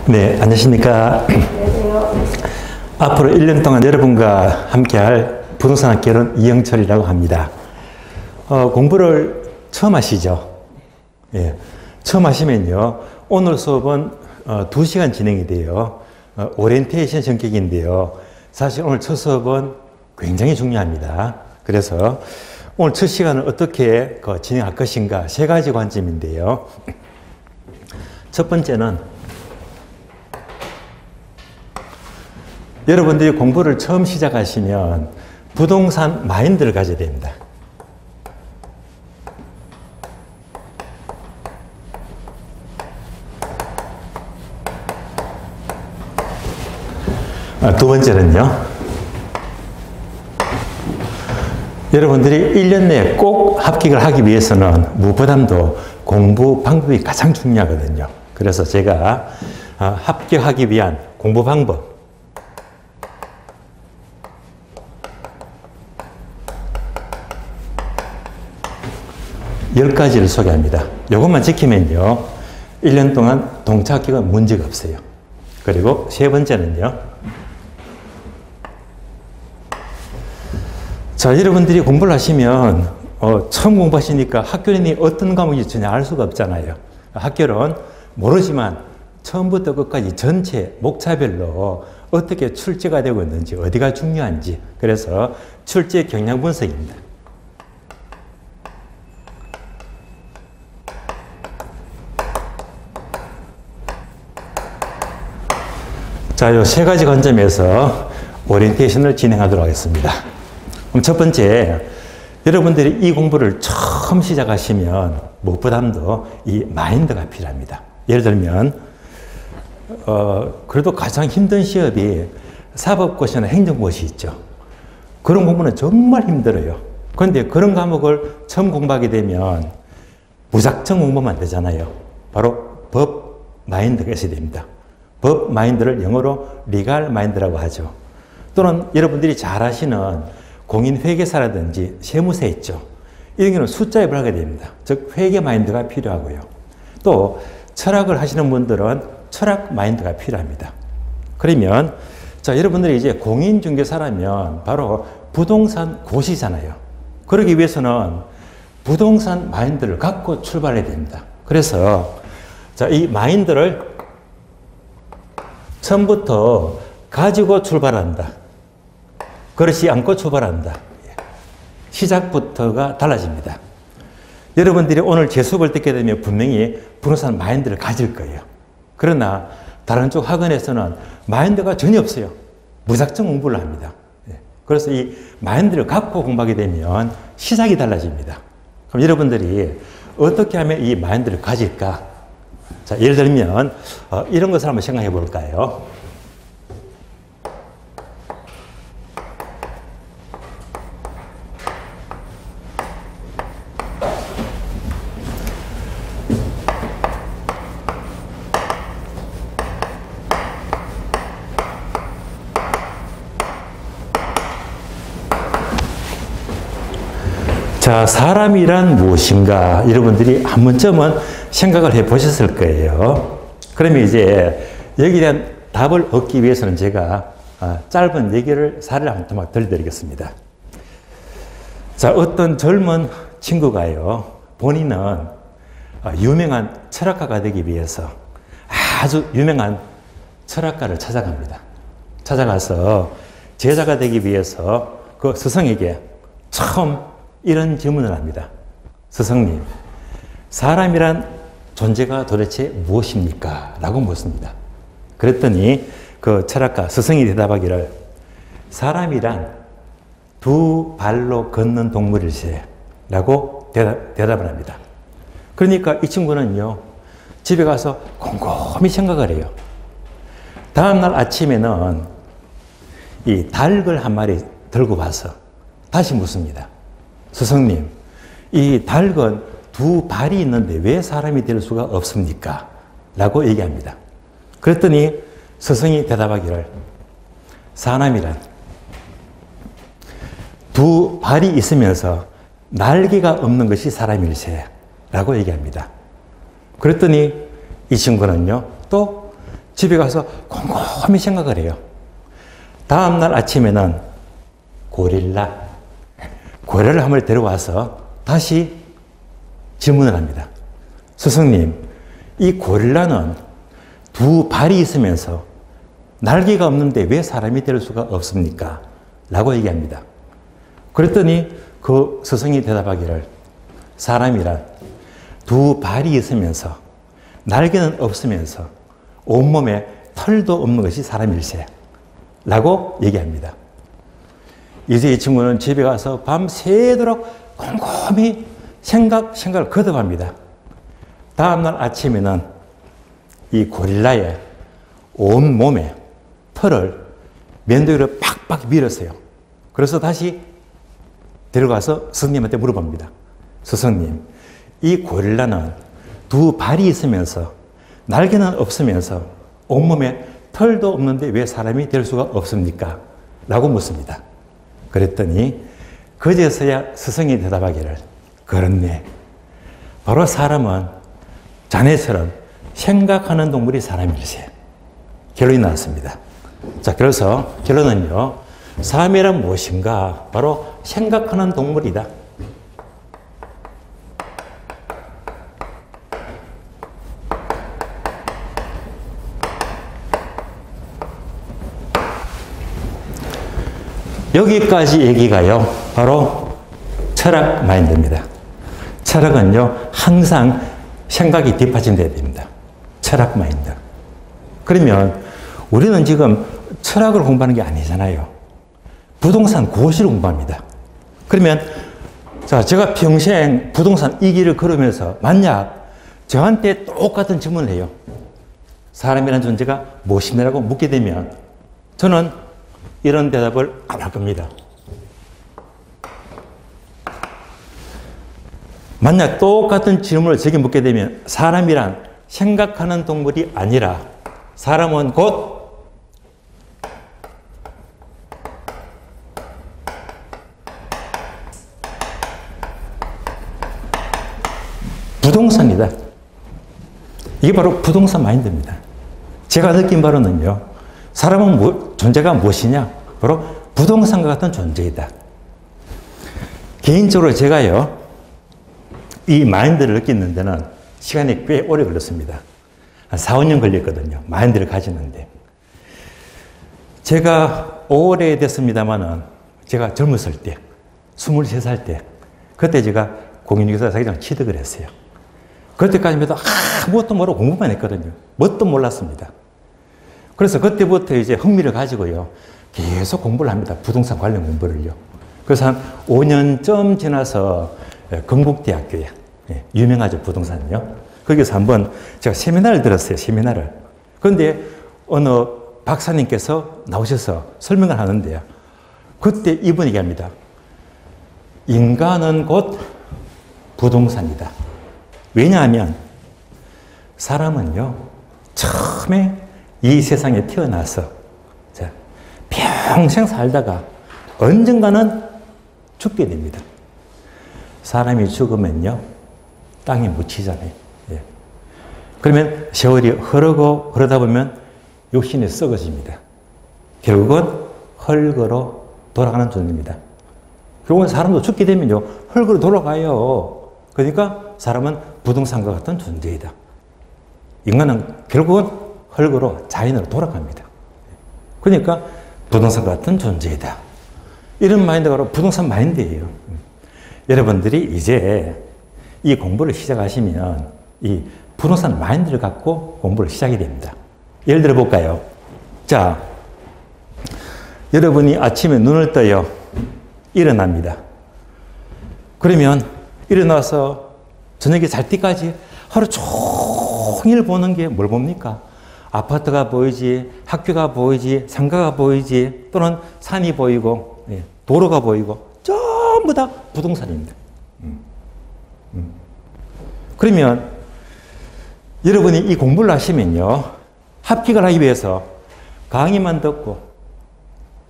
네, 안녕하십니까. 앞으로 1년 동안 여러분과 함께할 부동산 학교는 이영철이라고 합니다. 공부를 처음 하시죠? 예, 처음 하시면요. 오늘 수업은 2시간 진행이 돼요. 오리엔테이션 성격인데요. 사실 오늘 첫 수업은 굉장히 중요합니다. 그래서 오늘 첫 시간을 어떻게 진행할 것인가 3가지 관점인데요. 첫 번째는 여러분들이 공부를 처음 시작하시면 부동산 마인드를 가져야 됩니다. 두 번째는요. 여러분들이 1년 내에 꼭 합격을 하기 위해서는 무부담도 공부 방법이 가장 중요하거든요. 그래서 제가 합격하기 위한 공부 방법 10가지를 소개합니다. 이것만 지키면요. 1년 동안 동차 합격은 문제가 없어요. 그리고 세 번째는요. 자, 여러분들이 공부를 하시면 처음 공부하시니까 학교는 어떤 과목인지 전혀 알 수가 없잖아요. 학교는 모르지만 처음부터 끝까지 전체 목차별로 어떻게 출제가 되고 있는지 어디가 중요한지 그래서 출제 경향 분석입니다. 자, 이 3가지 관점에서 오리엔테이션을 진행하도록 하겠습니다. 그럼 첫 번째, 여러분들이 이 공부를 처음 시작하시면 무부담도 이 마인드가 필요합니다. 예를 들면 그래도 가장 힘든 시험이 사법고시나 행정고시 있죠. 그런 공부는 정말 힘들어요. 그런데 그런 과목을 처음 공부하게 되면 무작정 공부하면 안 되잖아요. 바로 법 마인드가 있어야 됩니다. 법 마인드를 영어로 리갈 마인드라고 하죠. 또는 여러분들이 잘 아시는 공인회계사라든지 세무사 있죠. 이런 경우는 숫자협을 하게 됩니다. 즉 회계 마인드가 필요하고요. 또 철학을 하시는 분들은 철학 마인드가 필요합니다. 그러면 자, 여러분들이 이제 공인중개사라면 바로 부동산 고시잖아요. 그러기 위해서는 부동산 마인드를 갖고 출발해야 됩니다. 그래서 자, 이 마인드를 처음부터 가지고 출발한다. 그렇지 않고 출발한다. 시작부터가 달라집니다. 여러분들이 오늘 제 수업을 듣게 되면 분명히 부동산 마인드를 가질 거예요. 그러나 다른 쪽 학원에서는 마인드가 전혀 없어요. 무작정 공부를 합니다. 그래서 이 마인드를 갖고 공부하게 되면 시작이 달라집니다. 그럼 여러분들이 어떻게 하면 이 마인드를 가질까? 자, 예를 들면 이런 것을 한번 생각해 볼까요? 자, 사람이란 무엇인가 여러분들이 한 번쯤은 생각을 해 보셨을 거예요. 그러면 이제 여기에 대한 답을 얻기 위해서는 제가 짧은 얘기를 사례를 한 토막 들려드리겠습니다. 자, 어떤 젊은 친구가요, 본인은 유명한 철학가가 되기 위해서 아주 유명한 철학가를 찾아갑니다. 찾아가서 제자가 되기 위해서 그 스승에게 처음 이런 질문을 합니다. 스승님, 사람이란 존재가 도대체 무엇입니까? 라고 묻습니다. 그랬더니 그 철학가 스승이 대답하기를 사람이란 2발로 걷는 동물일세 라고 대답을 합니다. 그러니까 이 친구는요, 집에 가서 곰곰이 생각을 해요. 다음날 아침에는 이 닭을 한 마리 들고 와서 다시 묻습니다. 스승님, 이 닭은 2발이 있는데 왜 사람이 될 수가 없습니까? 라고 얘기합니다. 그랬더니 스승이 대답하기를 사람이란 2발이 있으면서 날개가 없는 것이 사람일세 라고 얘기합니다. 그랬더니 이 친구는요 또 집에 가서 곰곰이 생각을 해요. 다음날 아침에는 고릴라를 한번 데려와서 다시 질문을 합니다. 스승님, 이 고릴라는 두 발이 있으면서 날개가 없는데 왜 사람이 될 수가 없습니까? 라고 얘기합니다. 그랬더니 그 스승이 대답하기를, 사람이란 두 발이 있으면서 날개는 없으면서 온몸에 털도 없는 것이 사람일세 라고 얘기합니다. 이제 이 친구는 집에 가서 밤새도록 곰곰이 생각을 거듭합니다. 다음날 아침에는 이 고릴라의 온몸에 털을 면도기로 팍팍 밀었어요. 그래서 다시 데려가서 스승님한테 물어봅니다. 스승님, 이 고릴라는 두 발이 있으면서 날개는 없으면서 온몸에 털도 없는데 왜 사람이 될 수가 없습니까? 라고 묻습니다. 그랬더니 그제서야 스승이 대답하기를, 그렇네. 바로 사람은 자네처럼 생각하는 동물이 사람일세. 결론이 나왔습니다. 자, 그래서 결론은요, 사람이란 무엇인가? 바로 생각하는 동물이다. 여기까지 얘기가요, 바로 철학 마인드입니다. 철학은요, 항상 생각이 뒷받침돼야 됩니다. 철학 마인드. 그러면 우리는 지금 철학을 공부하는 게 아니잖아요. 부동산 고시를 공부합니다. 그러면 자, 제가 평생 부동산 이 길을 걸으면서 만약 저한테 똑같은 질문을 해요. 사람이라는 존재가 무엇이냐고 묻게 되면 저는 이런 대답을 안 할 겁니다. 만약 똑같은 질문을 제게 묻게 되면 사람이란 생각하는 동물이 아니라 사람은 곧 부동산이다. 이게 바로 부동산 마인드입니다. 제가 느낀 바로는요, 사람은 존재가 무엇이냐? 바로 부동산과 같은 존재이다. 개인적으로 제가요, 이 마인드를 느끼는 데는 시간이 꽤 오래 걸렸습니다. 한 4, 5년 걸렸거든요. 마인드를 가지는데. 제가 오래됐습니다만은 제가 젊었을 때, 23살 때, 그때 제가 공인중개사 자격증 취득을 했어요. 그때까지만 해도 아무것도 모르고 공부만 했거든요. 뭣도 몰랐습니다. 그래서 그때부터 이제 흥미를 가지고요, 계속 공부를 합니다. 부동산 관련 공부를요. 그래서 한 5년쯤 지나서 건국대학교에, 유명하죠, 부동산은요. 거기서 한번 제가 세미나를 들었어요, 세미나를. 그런데 어느 박사님께서 나오셔서 설명을 하는데요. 그때 이분이 얘기합니다. 인간은 곧 부동산이다. 왜냐하면 사람은요, 처음에 이 세상에 태어나서 평생 살다가 언젠가는 죽게 됩니다. 사람이 죽으면요, 땅에 묻히잖아요. 예. 그러면 세월이 흐르고 그러다 보면 육신이 썩어집니다. 결국은 흙으로 돌아가는 존재입니다. 결국은 사람도 죽게 되면요, 흙으로 돌아가요. 그러니까 사람은 부동산과 같은 존재이다. 인간은 결국은 흙으로 자연으로 돌아갑니다. 그러니까 부동산 같은 존재이다. 이런 마인드가 바로 부동산 마인드예요. 여러분들이 이제 이 공부를 시작하시면 이 부동산 마인드를 갖고 공부를 시작이 됩니다. 예를 들어 볼까요? 자, 여러분이 아침에 눈을 떠요. 일어납니다. 그러면 일어나서 저녁에 잘 때까지 하루 종일 보는 게 뭘 봅니까? 아파트가 보이지, 학교가 보이지, 상가가 보이지, 또는 산이 보이고, 도로가 보이고, 전부 다 부동산입니다. 그러면 여러분이 이 공부를 하시면요, 합격을 하기 위해서 강의만 듣고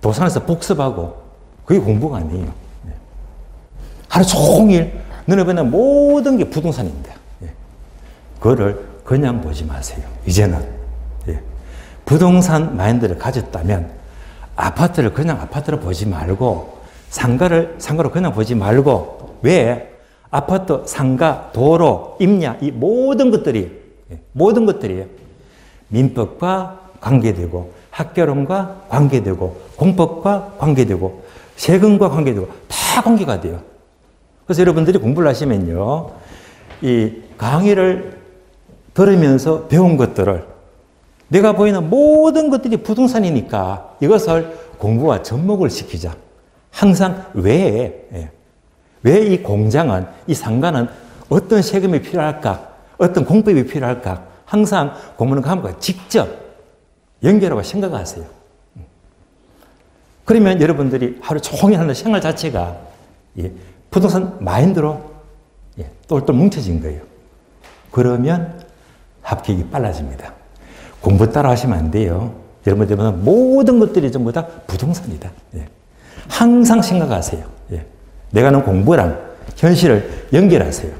도산에서 복습하고 그게 공부가 아니에요. 하루 종일 눈에 보이는 모든 게 부동산입니다. 그거를 그냥 보지 마세요. 이제는. 부동산 마인드를 가졌다면 아파트를 그냥 아파트로 보지 말고 상가를 상가로 그냥 보지 말고 왜 아파트, 상가, 도로, 임야 이 모든 것들이 민법과 관계되고 학개론과 관계되고 공법과 관계되고 세금과 관계되고 다 관계가 돼요. 그래서 여러분들이 공부를 하시면요. 이 강의를 들으면서 배운 것들을 내가 보이는 모든 것들이 부동산이니까 이것을 공부와 접목을 시키자. 항상 왜 이 공장은, 이 상가는 어떤 세금이 필요할까? 어떤 공법이 필요할까? 항상 공부하는 과목과 직접 연결하고 생각하세요. 그러면 여러분들이 하루 종일 하는 생활 자체가 부동산 마인드로 똘똘 뭉쳐진 거예요. 그러면 합격이 빨라집니다. 공부 따라 하시면 안 돼요. 여러분들은 모든 것들이 전부 다 부동산이다. 항상 생각하세요. 내가 하는 공부랑 현실을 연결하세요.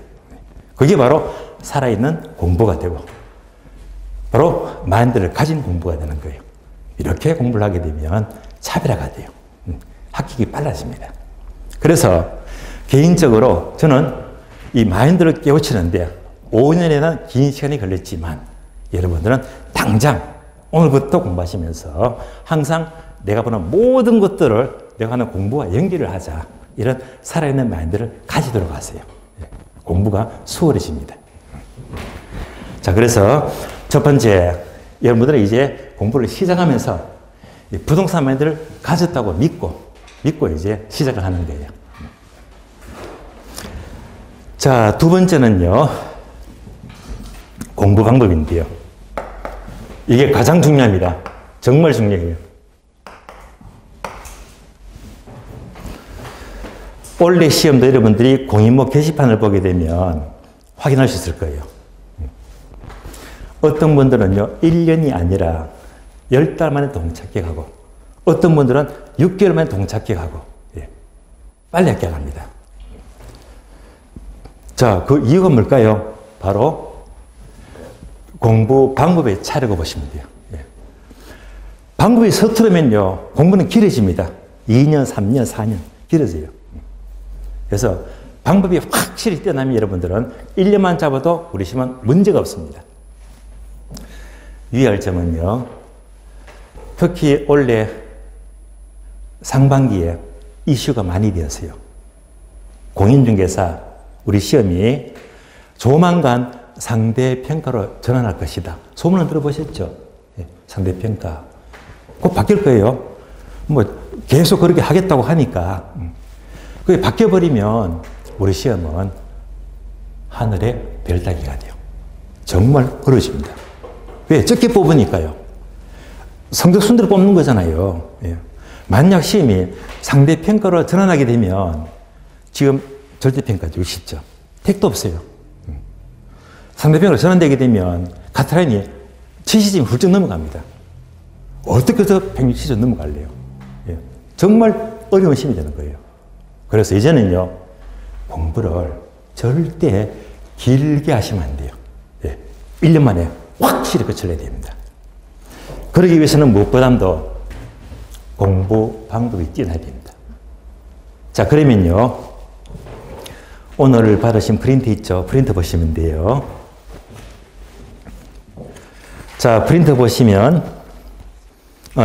그게 바로 살아있는 공부가 되고 바로 마인드를 가진 공부가 되는 거예요. 이렇게 공부를 하게 되면 차별화가 돼요. 합격이 빨라집니다. 그래서 개인적으로 저는 이 마인드를 깨우치는데 5년이나 긴 시간이 걸렸지만 여러분들은 당장 오늘부터 공부하시면서 항상 내가 보는 모든 것들을 내가 하는 공부와 연결을 하자. 이런 살아있는 마인드를 가지도록 하세요. 공부가 수월해집니다. 자, 그래서 첫 번째, 여러분들은 이제 공부를 시작하면서 부동산 마인드를 가졌다고 믿고 이제 시작을 하는 거예요. 자, 두 번째는요, 공부 방법인데요. 이게 가장 중요합니다. 정말 중요해요. 올해 시험도 여러분들이 공인모 게시판을 보게 되면 확인할 수 있을 거예요. 어떤 분들은요, 1년이 아니라 10달 만에 동착격하고, 어떤 분들은 6개월 만에 동착격하고, 빨리 합격합니다. 자, 그 이유가 뭘까요? 바로 공부 방법의 차이라고 보시면 돼요. 방법이 서투르면요, 공부는 길어집니다. 2년, 3년, 4년 길어져요. 그래서 방법이 확실히 뛰어나면 여러분들은 1년만 잡아도 우리 시험은 문제가 없습니다. 유의할 점은요, 특히 올해 상반기에 이슈가 많이 되었어요. 공인중개사, 우리 시험이 조만간 상대평가로 전환할 것이다. 소문은 들어보셨죠? 상대평가. 곧 바뀔 거예요. 뭐, 계속 그렇게 하겠다고 하니까. 그게 바뀌어버리면 우리 시험은 하늘의 별 따기가 돼요. 정말 어려워집니다. 왜? 적게 뽑으니까요. 성적 순대로 뽑는 거잖아요. 만약 시험이 상대평가로 전환하게 되면 지금 절대평가 60점. 택도 없어요. 상대평가로 전환되게 되면 카트라인이 70점이 훌쩍 넘어갑니다. 어떻게 해서 160점 넘어갈래요? 정말 어려운 시험이 되는 거예요. 그래서 이제는요, 공부를 절대 길게 하시면 안 돼요. 1년 만에 확실히 끝을 내야 됩니다. 그러기 위해서는 무엇보다도 공부 방법이 뛰어나야 됩니다. 자, 그러면요, 오늘 받으신 프린트 있죠? 프린트 보시면 돼요. 자, 프린트 보시면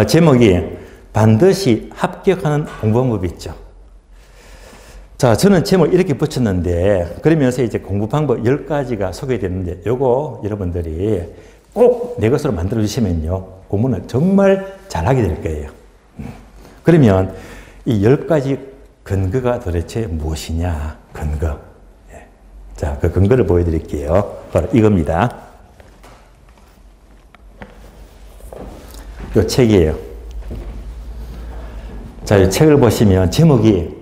제목이 반드시 합격하는 공부 방법이 있죠. 자, 저는 제목을 이렇게 붙였는데, 그러면서 이제 공부 방법 10가지가 소개되는데, 요거 여러분들이 꼭 내 것으로 만들어 주시면요, 공부는 정말 잘하게 될 거예요. 그러면 이 10가지 근거가 도대체 무엇이냐, 근거. 자, 그 근거를 보여드릴게요. 바로 이겁니다. 요 책이에요. 자, 이 책을 보시면 제목이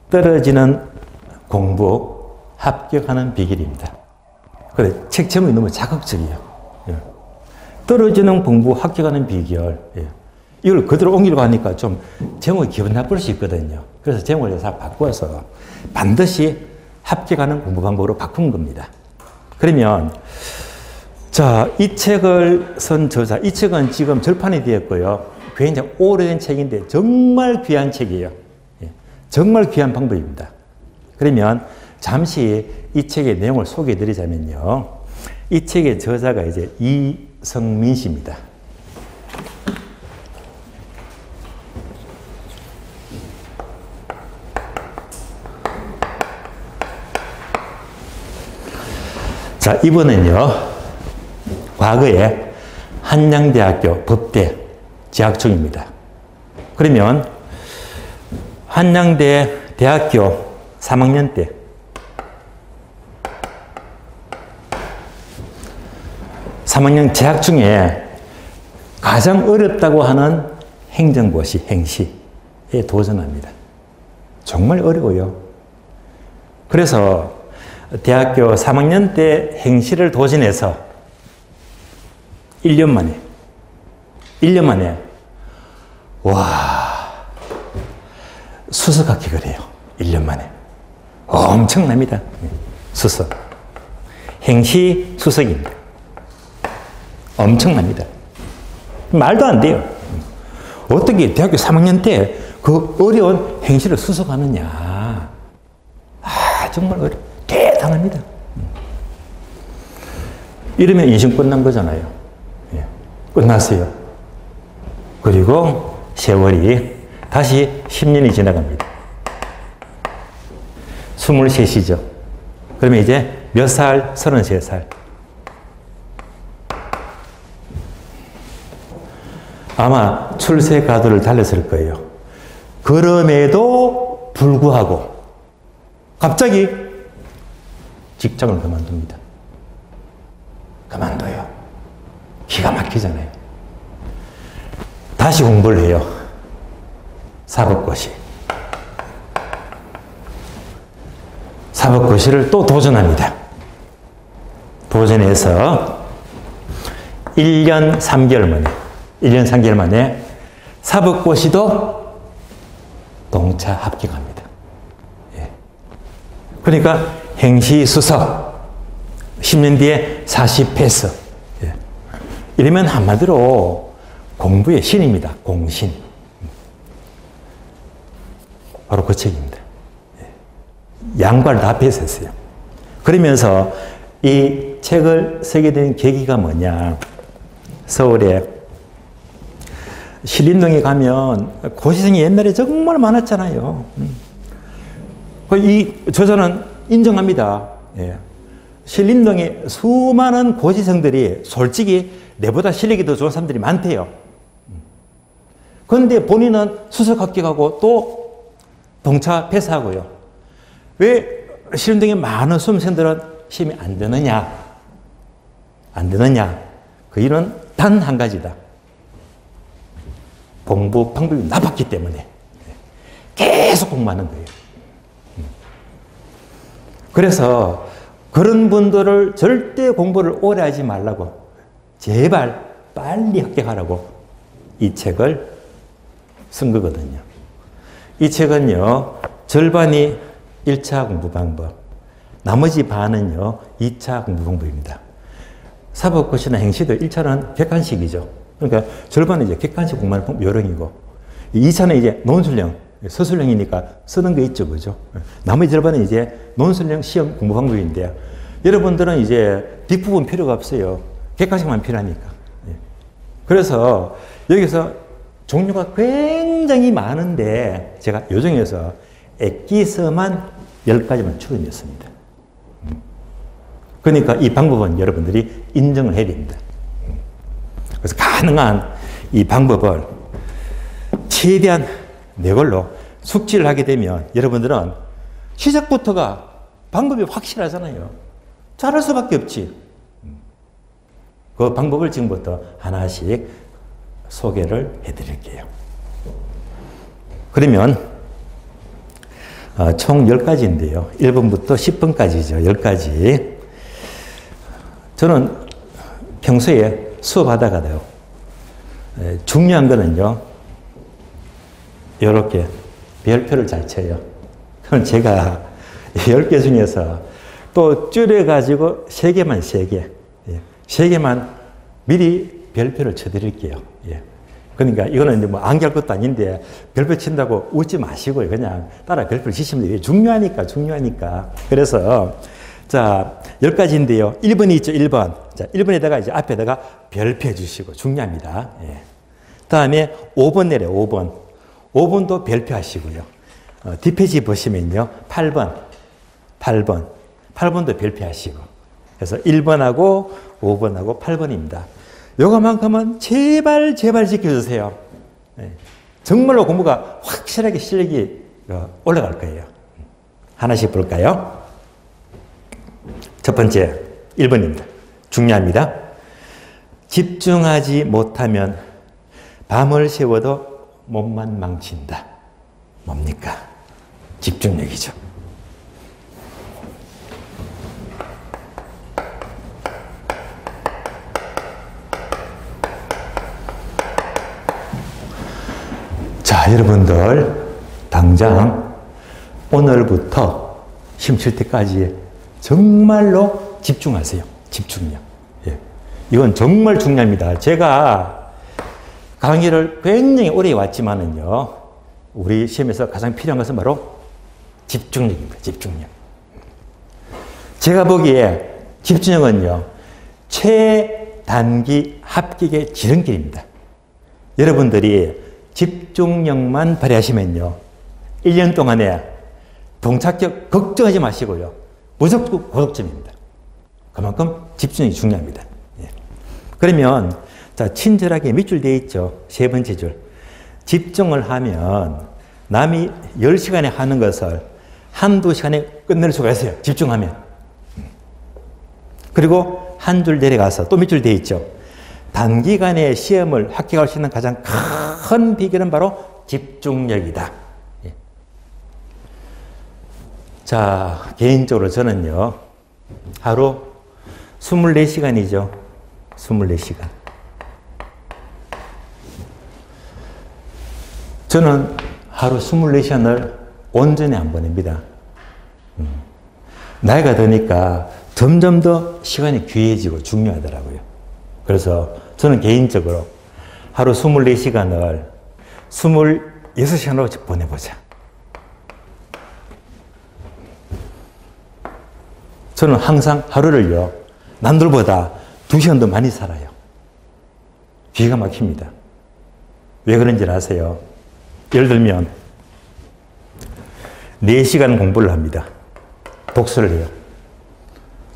떨어지는 공부 합격하는 비결입니다. 그래, 책 제목이 너무 자극적이에요. 떨어지는 공부 합격하는 비결. 이걸 그대로 옮기려고 하니까 좀 제목이 기분 나쁠 수 있거든요. 그래서 제목을 다 바꿔서 반드시 합격하는 공부 방법으로 바꾼 겁니다. 그러면 자, 이 책을 쓴 저자, 이 책은 지금 절판이 되었고요. 굉장히 오래된 책인데 정말 귀한 책이에요. 예, 정말 귀한 방법입니다. 그러면 잠시 이 책의 내용을 소개해 드리자면요. 이 책의 저자가 이제 이성민 씨입니다. 자, 이분은요, 과거에 한양대학교 법대 재학 중입니다. 그러면 한양대 대학교 3학년 때 재학 중에 가장 어렵다고 하는 행정고시, 행시에 도전합니다. 정말 어려워요. 그래서 대학교 3학년 때 행시를 도전해서 1년 만에 와, 수석 합격을 해요. 1년 만에. 엄청납니다. 수석. 행시 수석입니다. 엄청납니다. 말도 안 돼요. 어떻게 대학교 3학년 때 그 어려운 행시를 수석하느냐. 정말 대단합니다. 이러면 인생 끝난 거잖아요. 예, 끝났어요. 그리고 세월이 다시 10년이 지나갑니다. 23이죠. 그러면 이제 몇 살? 33살. 아마 출세 가도를 달렸을 거예요. 그럼에도 불구하고 갑자기 직장을 그만둡니다. 그만둬요. 기가 막히잖아요. 다시 공부를 해요. 사법고시. 사법고시를 또 도전합니다. 도전해서 1년 3개월 만에 사법고시도 동차 합격합니다. 예. 그러니까 행시 수석 10년 뒤에 40패스. 예. 이러면 한마디로 공부의 신입니다. 공신. 바로 그 책입니다. 예. 양발 다 패스했어요. 그러면서 이 책을 쓰게 된 계기가 뭐냐. 서울에 신림동에 가면 고시생이 옛날에 정말 많았잖아요. 이 저자는 인정합니다. 예. 신림동에 수많은 고시생들이 솔직히 내보다 실력이 더 좋은 사람들이 많대요. 그런데 본인은 수석 합격하고 또 동차 패스하고요. 왜 신림동에 많은 수험생들은 시험이 안 되느냐? 그 이유는 단 한 가지다. 공부 방법이 나빴기 때문에 계속 공부하는 거예요. 그래서 그런 분들을 절대 공부를 오래 하지 말라고, 제발 빨리 합격하라고 이 책을 쓴 거거든요. 이 책은요, 절반이 1차 공부 방법, 나머지 반은요 2차 공부 방법입니다. 사법고시나 행시도 1차는 객관식이죠. 그러니까 절반은 이제 객관식 공부하는 요령이고, 2차는 이제 논술형, 서술형이니까 쓰는 게 있죠, 그죠? 나머지 절반은 이제 논술형 시험 공부 방법인데요. 여러분들은 이제 뒷부분 필요가 없어요. 객관식만 필요하니까. 그래서 여기서 종류가 굉장히 많은데 제가 요 중에서 엑기스만 10가지만 추려냈습니다. 그러니까 이 방법은 여러분들이 인정을 해야 됩니다. 그래서 가능한 이 방법을 최대한 내 걸로 숙지를 하게 되면 여러분들은 시작부터가 방법이 확실하잖아요. 잘할 수밖에 없지. 그 방법을 지금부터 하나씩 소개를 해드릴게요. 그러면 총 10가지인데요. 1번부터 10번까지죠. 10가지. 저는 평소에 수업하다가도 중요한 거는요, 이렇게 별표를 잘 쳐요. 그럼 제가 10개 중에서 또 줄여가지고 3개만 3개. 개만 미리 별표를 쳐드릴게요. 예. 그러니까 이거는 이제 뭐 암기할 것도 아닌데 별표 친다고 웃지 마시고요. 그냥 따라 별표를 치시면 돼요. 중요하니까. 그래서 자, 10가지인데요. 1번이 있죠, 1번. 자, 1번에다가 이제 앞에다가 별표 해주시고 중요합니다. 예. 다음에 5번 내려요, 5번. 5번도 별표 하시고요. 뒷페이지 보시면요. 8번도 별표 하시고. 그래서 1번하고 5번하고 8번입니다. 요거만큼은 제발 지켜주세요. 네. 정말로 공부가 확실하게 실력이 올라갈 거예요. 하나씩 볼까요? 첫 번째, 1번입니다. 중요합니다. 집중하지 못하면 밤을 새워도 몸만 망친다. 뭡니까? 집중력이죠. 자, 여러분들 당장 오늘부터 힘칠 때까지 정말로 집중하세요. 집중력. 예. 이건 정말 중요합니다. 제가 강의를 굉장히 오래 왔지만은요, 우리 시험에서 가장 필요한 것은 바로 집중력입니다. 집중력. 제가 보기에 집중력은요, 최단기 합격의 지름길입니다. 여러분들이 집중력만 발휘하시면요, 1년 동안에 동착격 걱정하지 마시고요, 무조건 고득점입니다. 그만큼 집중력이 중요합니다. 예. 그러면 자, 친절하게 밑줄 되어 있죠. 세 번째 줄. 집중을 하면 남이 10시간에 하는 것을 한두 시간에 끝낼 수가 있어요. 집중하면. 그리고 한 줄 내려가서 또 밑줄 되어 있죠. 단기간에 시험을 합격할 수 있는 가장 큰 비결은 바로 집중력이다. 예. 자, 개인적으로 저는요, 하루 24시간이죠. 24시간. 저는 하루 24시간을 온전히 안 보냅니다. 나이가 드니까 점점 더 시간이 귀해지고 중요하더라고요. 그래서 저는 개인적으로 하루 24시간을 26시간으로 보내보자. 저는 항상 하루를요, 남들보다 2시간 더 많이 살아요. 기가 막힙니다. 왜 그런지 아세요? 예를 들면 4시간 공부를 합니다. 독서를 해요.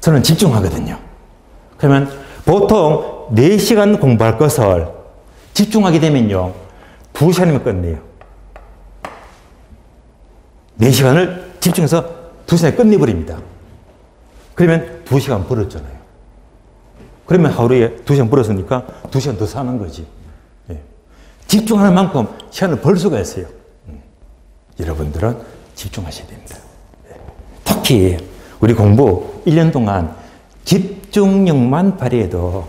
저는 집중하거든요. 그러면 보통 4시간 공부할 것을 집중하게 되면요, 2시간이면 끝내요. 4시간을 집중해서 2시간에 끝내버립니다. 그러면 2시간 벌었잖아요. 그러면 하루에 2시간 벌었으니까 2시간 더 사는 거지. 예. 집중하는 만큼 시간을 벌 수가 있어요. 여러분들은 집중하셔야 됩니다. 예. 특히 우리 공부 1년 동안 집중력만 발휘해도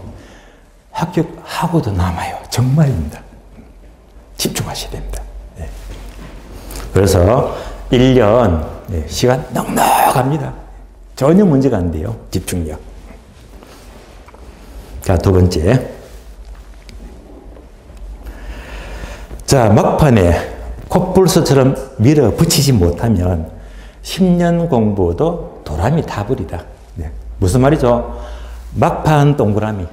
합격하고도 남아요. 정말입니다. 집중하셔야 됩니다. 예. 그래서 1년 시간 넉넉합니다. 전혀 문제가 안 돼요. 집중력. 자, 두 번째. 자, 막판에 콧불소처럼 밀어붙이지 못하면 10년 공부도 도라미 타불이다. 네. 무슨 말이죠? 막판 동그라미.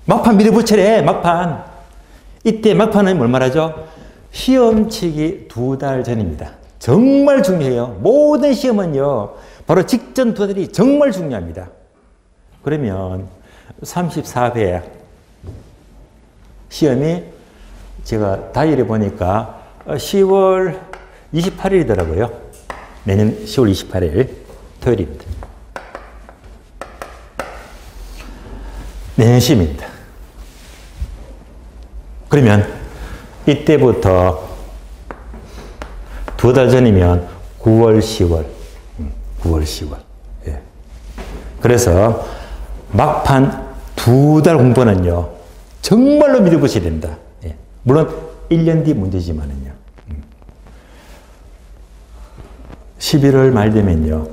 막판 밀어붙이래, 막판. 이때 막판은 뭘 말하죠? 시험치기 2달 전입니다. 정말 중요해요. 모든 시험은요, 바로 직전 2달이 정말 중요합니다. 그러면 34회 시험이 제가 다이어리 보니까 10월 28일이더라고요. 내년 10월 28일 토요일입니다. 내년 시험입니다. 그러면 이때부터 2달 전이면 9월, 10월. 9월, 10월. 예. 그래서 막판 2달 공부는요, 정말로 믿어보셔야 됩니다. 예. 물론 1년 뒤 문제지만은요. 11월 말 되면요,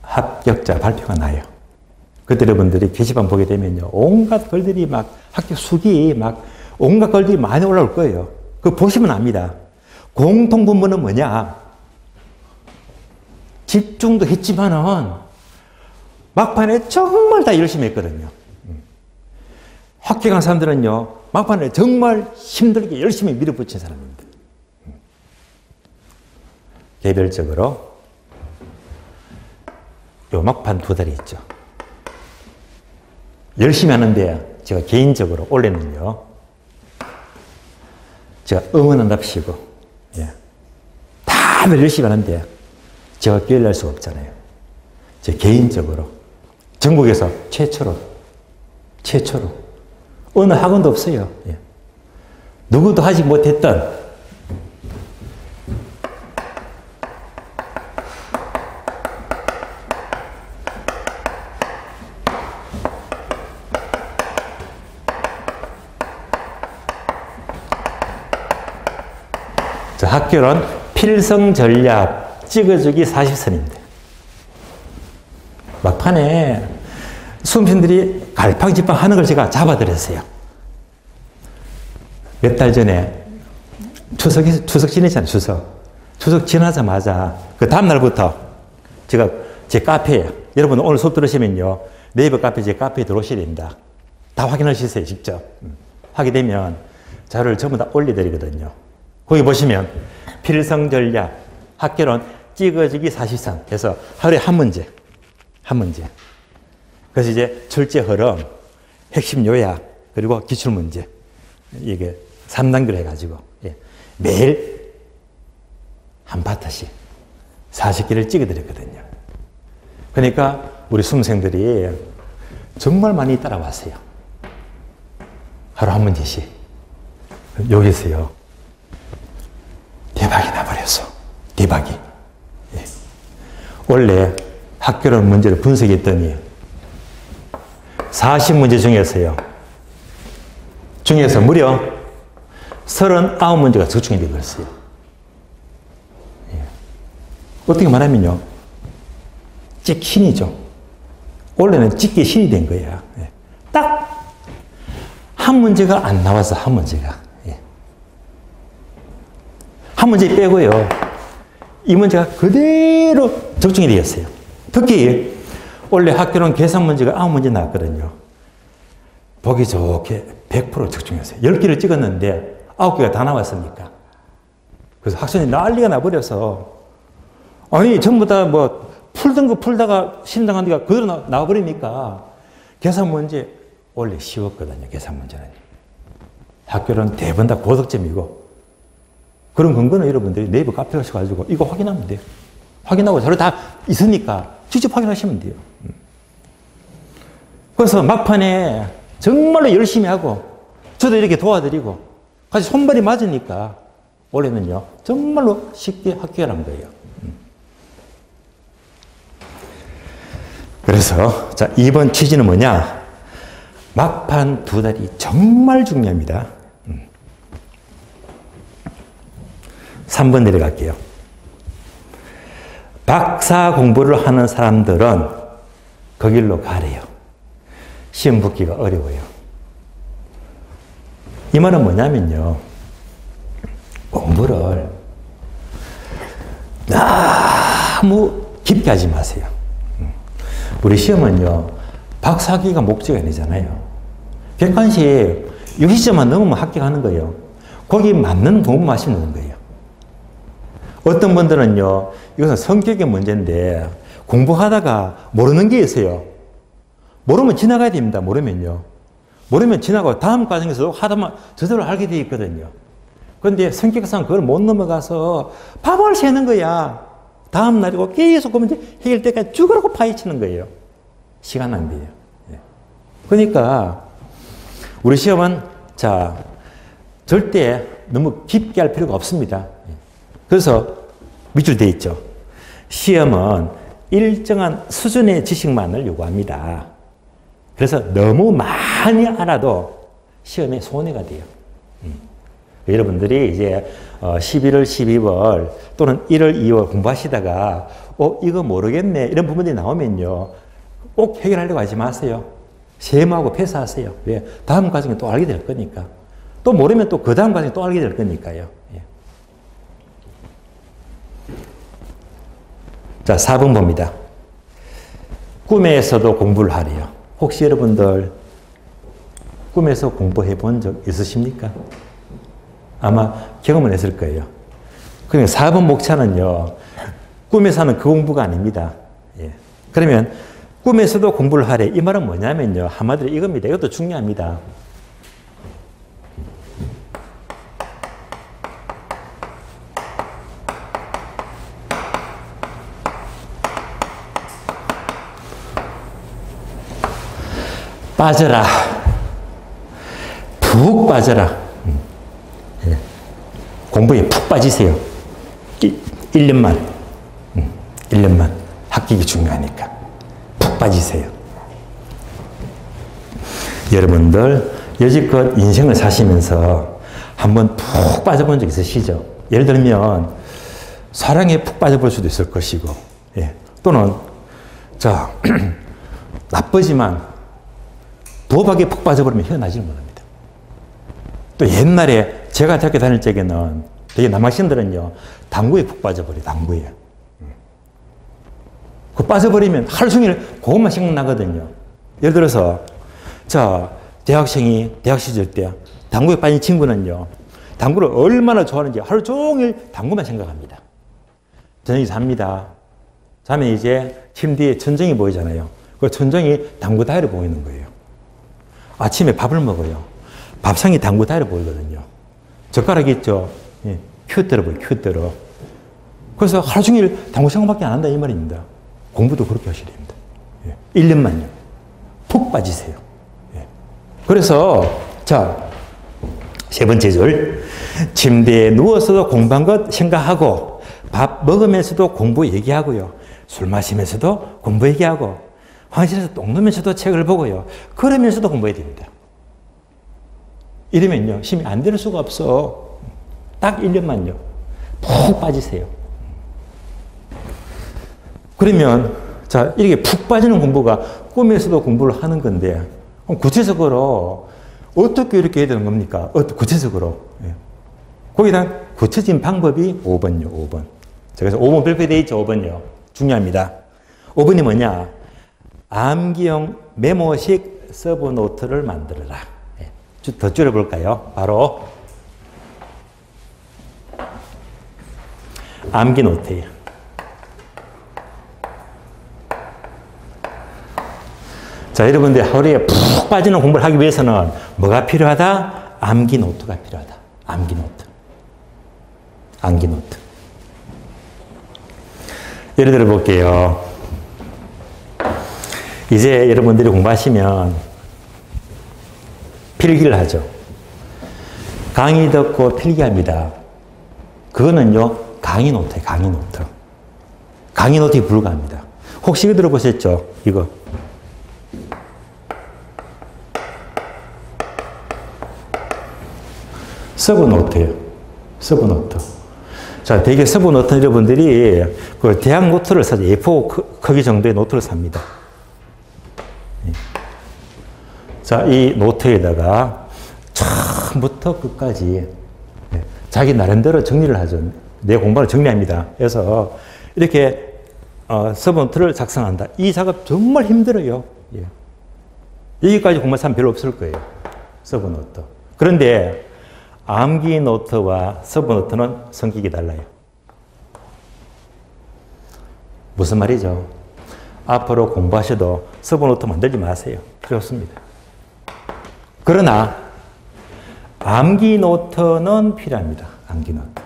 합격자 발표가 나요. 그때 여러분들이 게시판 보게 되면요. 온갖 글들이 막 학교 수기 막 온갖 글들이 많이 올라올 거예요. 그거 보시면 압니다. 공통분모는 뭐냐? 집중도 했지만은 막판에 정말 다 열심히 했거든요. 학교 간 사람들은요. 막판에 정말 힘들게 열심히 밀어붙인 사람입니다. 개별적으로 요 막판 2달이 있죠. 열심히 하는데 제가 개인적으로 올해는요. 제가 응원한답시고 다들 열심히 하는데 제가 기회를 낼 수가 없잖아요. 제 개인적으로 전국에서 최초로 어느 학원도 없어요. 누구도 하지 못했던 학교론 필성 전략 찍어주기 40선입니다. 막판에 수험생들이 갈팡질팡 하는 걸 제가 잡아드렸어요. 몇 달 전에 추석 지내잖아요. 추석 지나자마자 그 다음날부터 제가 제 카페에 여러분 오늘 수업 들으시면요. 네이버 카페 제 카페에 들어오셔야 됩니다. 다 확인하시세요. 직접. 하게 되면 자료를 전부 다 올려드리거든요. 거기 보시면 필성 전략, 학교론 찍어주기 40선 해서 하루에 한 문제. 그래서 이제 출제 흐름, 핵심 요약, 그리고 기출문제. 이게 3단계로 해가지고 매일 한 파트씩 40개를 찍어드렸거든요. 그러니까 우리 수험생들이 정말 많이 따라왔어요. 하루 한 문제씩. 여기서요. 대박이 나버렸어. 대박이. 원래 학교론 문제를 분석했더니 40문제 중에서 무려 39문제가 적중이 되었어요. 어떻게 말하면요. 찍신이죠. 원래는 찍기 신이 된 거야. 딱 한 문제가 안 나와서 한 문제가. 한 문제 빼고요. 이 문제가 그대로 적중이 되었어요. 특히 원래 학교는 계산 문제가 9문제 나왔거든요. 보기 좋게 100% 적중했어요. 10개를 찍었는데 9개가 다 나왔으니까. 그래서 학생이 난리가 나버려서 아니 전부 다 뭐 풀던 거 풀다가 신당한 데가 그대로 나와버리니까 계산 문제 원래 쉬웠거든요. 계산 문제는. 학교는 대부분 다 고득점이고 그런 근거는 여러분들이 네이버 카페 가셔가지고 이거 확인하면 돼요. 확인하고 자료 다 있으니까 직접 확인하시면 돼요. 그래서 막판에 정말로 열심히 하고 저도 이렇게 도와드리고 같이 손발이 맞으니까 올해는요 정말로 쉽게 합격하는 거예요. 그래서 자 이번 취지는 뭐냐? 막판 2달이 정말 중요합니다. 3번 내려갈게요. 박사 공부를 하는 사람들은 그 길로 가래요. 시험 붙기가 어려워요. 이 말은 뭐냐면요. 공부를 너무 깊게 하지 마세요. 우리 시험은요. 박사학위가 목적이 아니잖아요. 객관식 60점만 넘으면 합격하는 거예요. 거기 맞는 공부만 하시면 되는 거예요. 어떤 분들은요. 이것은 성격의 문제인데 공부하다가 모르는 게 있어요. 모르면 지나가야 됩니다. 모르면요. 모르면 지나가고 다음 과정에서 하다만 저절로 알게 되어 있거든요. 그런데 성격상 그걸 못 넘어가서 밥을 새는 거야. 다음 날이고 계속 그 문제 해결 때까지 죽으라고 파헤치는 거예요. 시간 낭비예요. 그러니까 우리 시험은 자 절대 너무 깊게 할 필요가 없습니다. 그래서 밑줄 돼 있죠. 시험은 일정한 수준의 지식만을 요구합니다. 그래서 너무 많이 알아도 시험에 손해가 돼요. 여러분들이 이제 11월, 12월 또는 1월, 2월 공부하시다가 이거 모르겠네 이런 부분들이 나오면요. 꼭 해결하려고 하지 마세요. 세모하고 패스하세요. 왜? 다음 과정에 또 알게 될 거니까. 또 모르면 또 그 다음 과정에 또 알게 될 거니까요. 예. 자, 4번 봅니다. 꿈에서도 공부를 하래요. 혹시 여러분들 꿈에서 공부해 본 적 있으십니까? 아마 경험을 했을 거예요. 그러니까 4번 목차는요, 꿈에서 하는 그 공부가 아닙니다. 예. 그러면 꿈에서도 공부를 하래. 이 말은 뭐냐면요, 한마디로 이겁니다. 이것도 중요합니다. 빠져라. 푹 빠져라. 예. 공부에 푹 빠지세요. 1년만. 1년만. 합격이 중요하니까. 푹 빠지세요. 여러분들, 여지껏 인생을 사시면서 한번 푹 빠져본 적 있으시죠? 예를 들면, 사랑에 푹 빠져볼 수도 있을 것이고, 예. 또는, 자, 나쁘지만, 부업하게 푹 빠져버리면 헤어나지를 못합니다. 또 옛날에 제가 대학교 다닐 적에는 되게 남학생들은요, 당구에 푹 빠져버려요, 당구에. 그 빠져버리면 하루 종일 그것만 생각나거든요. 예를 들어서, 자, 대학생이 대학 시절 때 당구에 빠진 친구는요, 당구를 얼마나 좋아하는지 하루 종일 당구만 생각합니다. 저녁에 잡니다. 자면 이제 침대에 천정이 보이잖아요. 그 천정이 당구 다이로 보이는 거예요. 아침에 밥을 먹어요. 밥상이 당구 다이로 보이거든요. 젓가락 있죠? 예, 큐대로 보여요, 큐대로. 그래서 하루 종일 당구 생각밖에 안 한다, 이 말입니다. 공부도 그렇게 하셔야 됩니다. 예, 1년만요. 푹 빠지세요. 예. 그래서, 자, 세 번째 줄. 침대에 누워서도 공부한 것 생각하고, 밥 먹으면서도 공부 얘기하고요. 술 마시면서도 공부 얘기하고, 화장실에서 똥 누면서도 책을 보고요. 그러면서도 공부해야 됩니다. 이러면요, 힘이 안 될 수가 없어. 딱 1년만요. 푹 빠지세요. 그러면, 자, 이렇게 푹 빠지는 공부가 꿈에서도 공부를 하는 건데, 구체적으로 어떻게 이렇게 해야 되는 겁니까? 구체적으로. 예. 거기에 대한 구체적인 방법이 5번요, 5번. 그래서 5번 별표되어 있죠, 5번요. 중요합니다. 5번이 뭐냐? 암기용 메모식 서브노트를 만들어라. 예. 더 줄여볼까요? 바로 암기 노트예요. 자, 여러분들 하루에 푹 빠지는 공부를 하기 위해서는 뭐가 필요하다? 암기 노트가 필요하다. 암기 노트. 암기 노트. 예를 들어 볼게요. 이제 여러분들이 공부하시면 필기를 하죠. 강의 듣고 필기합니다. 그거는요, 강의 노트예요, 강의 노트. 강의 노트에 불과합니다. 혹시 이거 들어보셨죠? 이거. 서브노트예요. 서브노트. 자, 대개 서브노트 여러분들이 그 대학 노트를 사죠. A4 크기 정도의 노트를 삽니다. 자, 이 노트에다가 처음부터 끝까지 자기 나름대로 정리를 하죠. 내 공부를 정리합니다. 그래서 이렇게 서브노트를 작성한다. 이 작업 정말 힘들어요. 예. 여기까지 공부한 사람 별로 없을 거예요. 서브노트. 그런데 암기 노트와 서브노트는 성격이 달라요. 무슨 말이죠? 앞으로 공부하셔도 서브노트 만들지 마세요. 필요 없습니다. 그러나 암기 노트는 필요합니다. 암기 노트.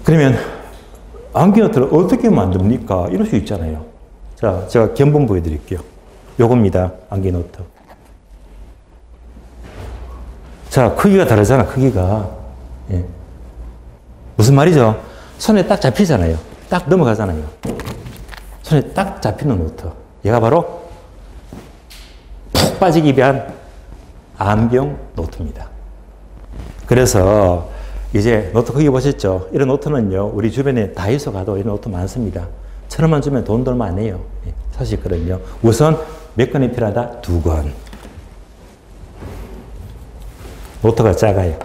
그러면 암기 노트를 어떻게 만듭니까? 이럴 수 있잖아요. 자, 제가 견본 보여드릴게요. 요겁니다. 암기 노트. 자, 크기가 다르잖아, 크기가. 예. 무슨 말이죠? 손에 딱 잡히잖아요. 딱 넘어가잖아요. 손에 딱 잡히는 노트. 얘가 바로 푹 빠지기 위한 암기용 노트입니다. 그래서 이제 노트 크기 보셨죠? 이런 노트는요, 우리 주변에 다이소 가도 이런 노트 많습니다. 1,000원만 주면 돈 얼마 안 해요. 예, 살 수 있거든요. 우선 몇 권이 필요하다? 2권. 노트가 작아요.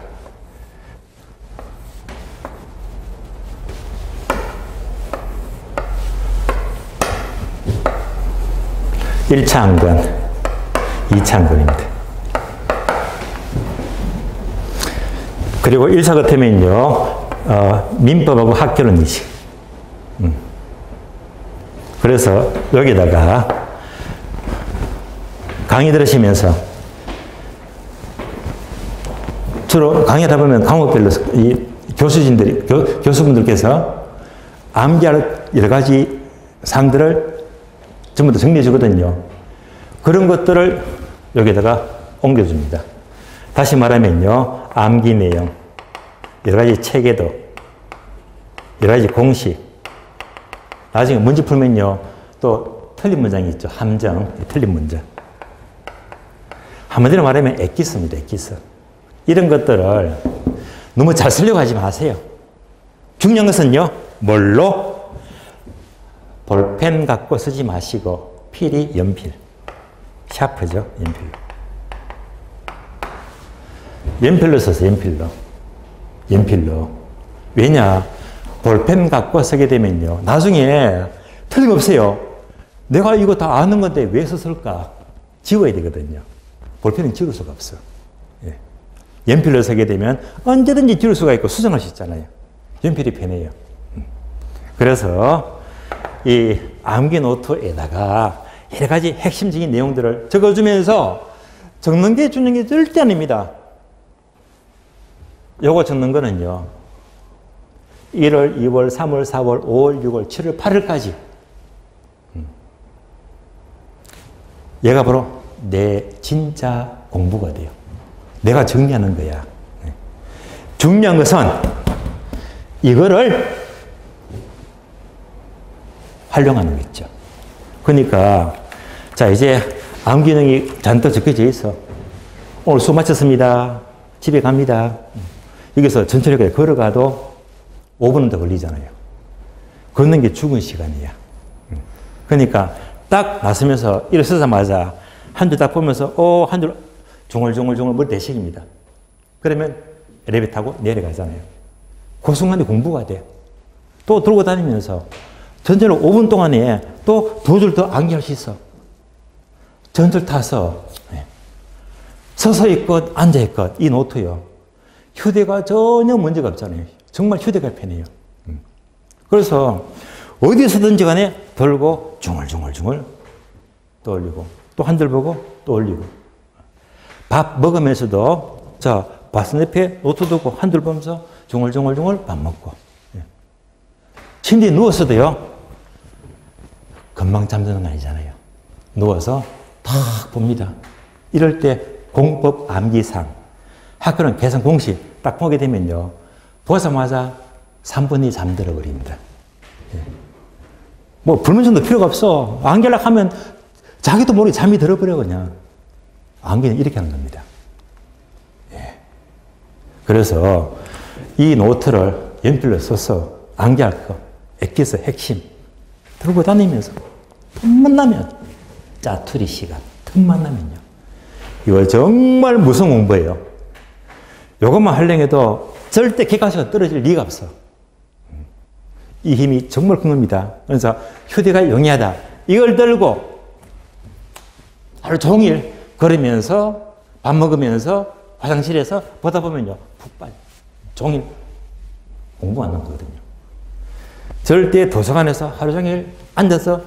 (1차) 한 권, (2차) 한 권입니다. 그리고 1차 같으면요, 민법하고 학교는 이식. 그래서 여기다가 강의 들으시면서 주로 강의하다 보면 과목별로 이 교수분들께서 암기할 여러 가지 사항들을 전부 다 정리해 주거든요. 그런 것들을 여기다가 옮겨줍니다. 다시 말하면요, 암기 내용, 여러 가지 체계도, 여러 가지 공식, 나중에 문제 풀면요, 또 틀린 문장이 있죠. 함정, 틀린 문장. 한마디로 말하면 엑기스입니다, 엑기스. 이런 것들을 너무 잘 쓰려고 하지 마세요. 중요한 것은요, 뭘로? 볼펜 갖고 쓰지 마시고, 필이 연필. 샤프죠, 연필로. 연필로 써서 연필로. 연필로. 왜냐? 볼펜 갖고 쓰게 되면요, 나중에 틀림없어요. 내가 이거 다 아는 건데 왜 썼을까? 지워야 되거든요. 볼펜은 지울 수가 없어. 예. 연필로 쓰게 되면 언제든지 지울 수가 있고 수정할 수 있잖아요. 연필이 편해요. 그래서 이 암기 노트에다가 여러 가지 핵심적인 내용들을 적어주면서 적는 게 주는 게 절대 아닙니다. 요거 적는 거는요, 1월, 2월, 3월, 4월, 5월, 6월, 7월, 8월까지. 얘가 바로 내 진짜 공부가 돼요. 내가 정리하는 거야. 중요한 것은 이거를 활용하는 거죠. 그러니까, 자, 이제 암기 기능이 잔뜩 적혀져 있어. 오늘 수업 마쳤습니다. 집에 갑니다. 여기서 천천히 걸어가도 5분은 더 걸리잖아요. 걷는 게 죽은 시간이야. 그러니까 딱 나서면서 일어서자마자 한 줄 딱 보면서 한 줄 중얼중얼 머리 대식입니다. 그러면 엘리베이터 타고 내려가잖아요. 그 순간에 공부가 돼. 또 들고 다니면서 전체로 5분 동안에 또 2줄 더 암기할 수 있어. 전철 타서 서서 있건 앉아 있건 이 노트요. 휴대가 전혀 문제가 없잖아요. 정말 휴대가 편해요. 그래서 어디서든지 간에 들고 중얼중얼 또 올리고 또 한 줄 보고 또 올리고 밥 먹으면서도 자 바스 옆에 노트 두고 한 줄 보면서 중얼중얼 밥 먹고 침대에 누웠어도요. 금방 잠드는 거 아니잖아요. 누워서 탁 봅니다. 이럴 때 공법 암기상 학교는 계산 공식 딱 보게 되면요. 보자마자 3분이 잠들어 버립니다. 뭐 불면증도 필요가 없어. 암기하려고 하면 자기도 모르게 잠이 들어버려 그냥. 암기는 이렇게 하는 겁니다. 그래서 이 노트를 연필로 써서 암기할 거, 엑기스 핵심 들고 다니면서 틈만 나면 짜투리 시간 틈만 나면요. 이거 정말 무서운 공부예요. 이것만 하려고 해도 절대 객관식으로 떨어질 리가 없어. 이 힘이 정말 큰 겁니다. 그래서 휴대가 용이하다. 이걸 들고 하루 종일 걸으면서 밥 먹으면서 화장실에서 보다 보면요. 푹 빠져. 종일 공부하는 거거든요. 절대 도서관에서 하루 종일 앉아서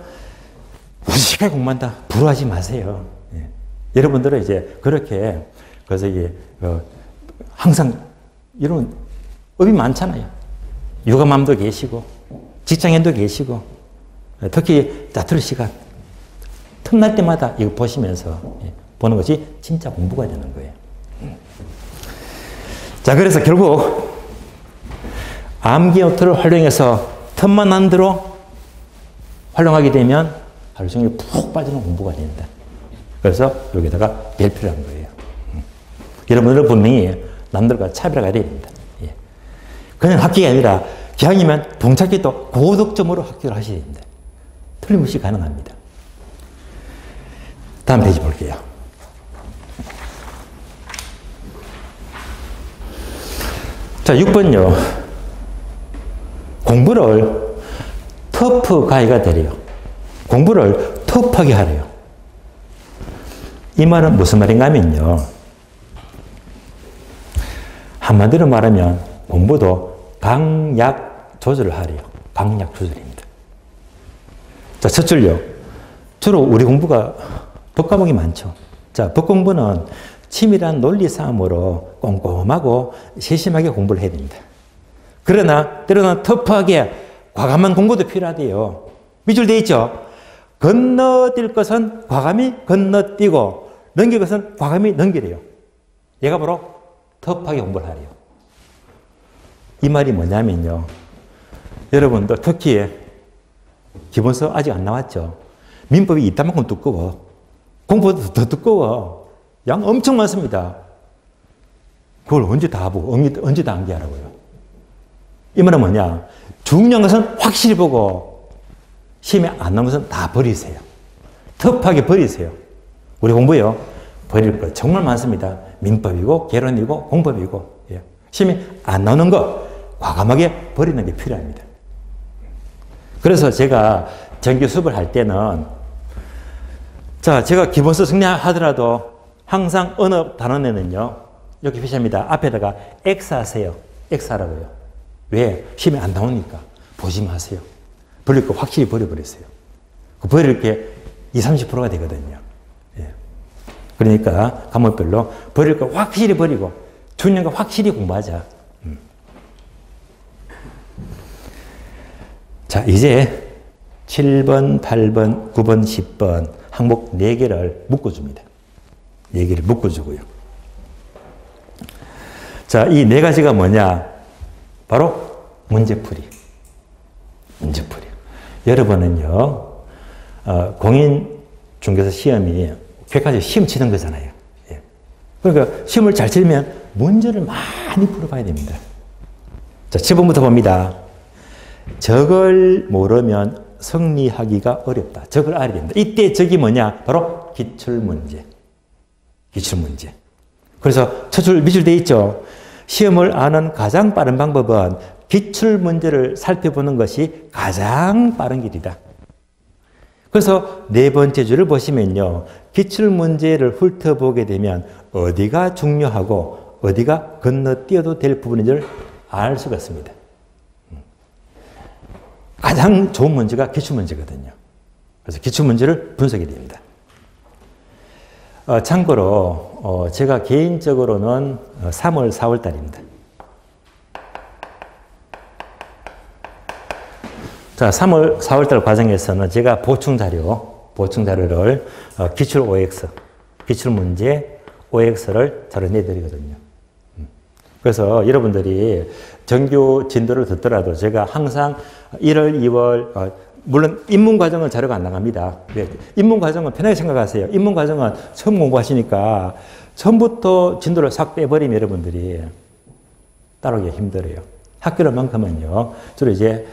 무식하게 공부한다. 불화하지 마세요. 여러분들은 이제 그렇게 그래서 이게 항상 이런 업이 많잖아요. 육아맘도 계시고 직장인도 계시고 특히 짜투리 시간 틈날 때마다 이거 보시면서 보는 것이 진짜 공부가 되는 거예요. 자, 그래서 결국 암기 노트를 활용해서 틈만 난 대로 활용하게 되면 하루 종일 푹 빠지는 공부가 된다. 그래서 여기다가 별표를 한 거예요. 여러분들은 분명히 남들과 차별화가 돼야 됩니다. 그냥 합격이 아니라 기왕이면 동착기 또 고득점으로 합격을 하셔야 됩니다. 틀림없이 가능합니다. 다음 페이지 볼게요. 자, 6번요. 공부를 터프가이가 되래요. 공부를 터프하게 하래요. 이 말은 무슨 말인가 하면요. 한마디로 말하면 공부도 강약 조절을 하래요. 강약 조절입니다. 자, 첫 줄요. 주로 우리 공부가 법 과목이 많죠. 자, 법 공부는 치밀한 논리 싸움으로 꼼꼼하고 세심하게 공부를 해야 됩니다. 그러나 때로는 터프하게 과감한 공부도 필요하대요. 밑줄 돼 있죠? 건너뛸 것은 과감히 건너뛰고 넘길 것은 과감히 넘기래요. 얘가 바로 터프하게 공부를 하래요. 이 말이 뭐냐면요. 여러분도 특히 기본서 아직 안 나왔죠? 민법이 이따만큼 두꺼워. 공부도 더 두꺼워. 양 엄청 많습니다. 그걸 언제 다 보고, 언제 다 암기하라고요. 이 말은 뭐냐. 중요한 것은 확실히 보고, 시험에 안 나온 것은 다 버리세요. 터프하게 버리세요. 우리 공부요. 버릴 거 정말 많습니다. 민법이고, 개론이고, 공법이고. 예. 시험에 안 나오는 거 과감하게 버리는 게 필요합니다. 그래서 제가 정규 수업을 할 때는, 자, 제가 기본서 정리하더라도 항상 어느 단원에는요, 이렇게 표시합니다. 앞에다가 X 하세요. X 하라고요. 왜? 시험에 안 나오니까. 보지 마세요. 버릴 거 확실히 버려버리세요. 그 버릴 게 20, 30%가 되거든요. 예. 그러니까 과목별로 버릴 거 확실히 버리고 중요한 거 확실히 공부하자. 자, 이제 7번, 8번, 9번, 10번 항목 4개를 묶어줍니다. 4개를 묶어주고요. 자, 이 4가지가 뭐냐? 바로 문제풀이. 문제풀이. 여러분은요, 공인중개사 시험이 객관식 시험 치는 거잖아요. 예. 그러니까 시험을 잘 치려면 문제를 많이 풀어봐야 됩니다. 자, 7번부터 봅니다. 적을 모르면 승리하기가 어렵다. 적을 알아야 됩니다. 이때 적이 뭐냐? 바로 기출문제. 기출문제. 그래서 첫 줄, 밑줄 돼 있죠? 시험을 아는 가장 빠른 방법은 기출문제를 살펴보는 것이 가장 빠른 길이다. 그래서 4번째 줄을 보시면요. 기출문제를 훑어보게 되면 어디가 중요하고 어디가 건너뛰어도 될 부분인지를 알 수가 있습니다. 가장 좋은 문제가 기출문제거든요. 그래서 기출문제를 분석해야 됩니다. 참고로 제가 개인적으로는 3월, 4월 달입니다. 자, 3월, 4월 달 과정에서는 제가 보충 자료를 기출 OX, 기출문제 OX를 자료 내드리거든요. 그래서 여러분들이 정규 진도를 듣더라도 제가 항상 1월, 2월, 물론 입문과정은 자료가 안 나갑니다. 입문과정은 편하게 생각하세요. 입문과정은 처음 공부하시니까 처음부터 진도를 싹 빼버리면 여러분들이 따라오기가 힘들어요. 학교만큼은요, 주로 이제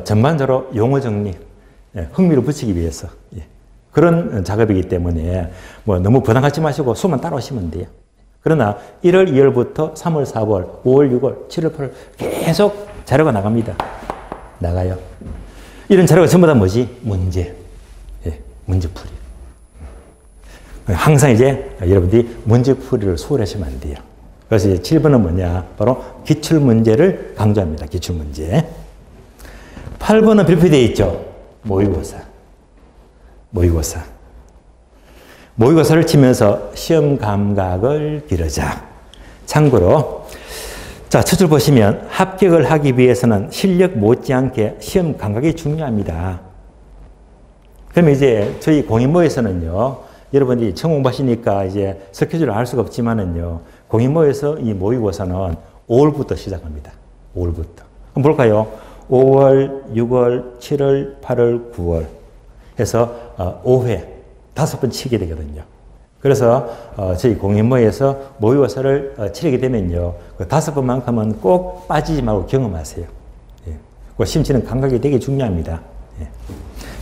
전반적으로 용어 정리, 흥미를 붙이기 위해서 그런 작업이기 때문에 뭐 너무 부담 갖지 마시고 수만 따라오시면 돼요. 그러나 1월, 2월부터 3월, 4월, 5월, 6월, 7월, 8월 계속 자료가 나갑니다. 나가요. 이런 자료가 전부 다 뭐지? 문제. 문제풀이. 항상 이제 여러분들이 문제풀이를 소홀하시면 안 돼요. 그래서 이제 7번은 뭐냐? 바로 기출문제를 강조합니다. 기출문제. 8번은 별표되어 있죠? 모의고사. 모의고사. 모의고사를 치면서 시험 감각을 기르자. 참고로, 자, 첫 줄 보시면 합격을 하기 위해서는 실력 못지않게 시험 감각이 중요합니다. 그러면 이제 저희 공인모에서는요, 여러분이 처음 공부하시니까 이제 스케줄을 알 수가 없지만은요, 공인모에서 이 모의고사는 5월부터 시작합니다. 5월부터. 한번 볼까요? 5월, 6월, 7월, 8월, 9월 해서 5회, 5번 치게 되거든요. 그래서 저희 공인모에서 모의고사를 치르게 되면요, 그 5번만큼은 꼭 빠지지 말고 경험하세요. 예. 그 시험 치는 감각이 되게 중요합니다. 예.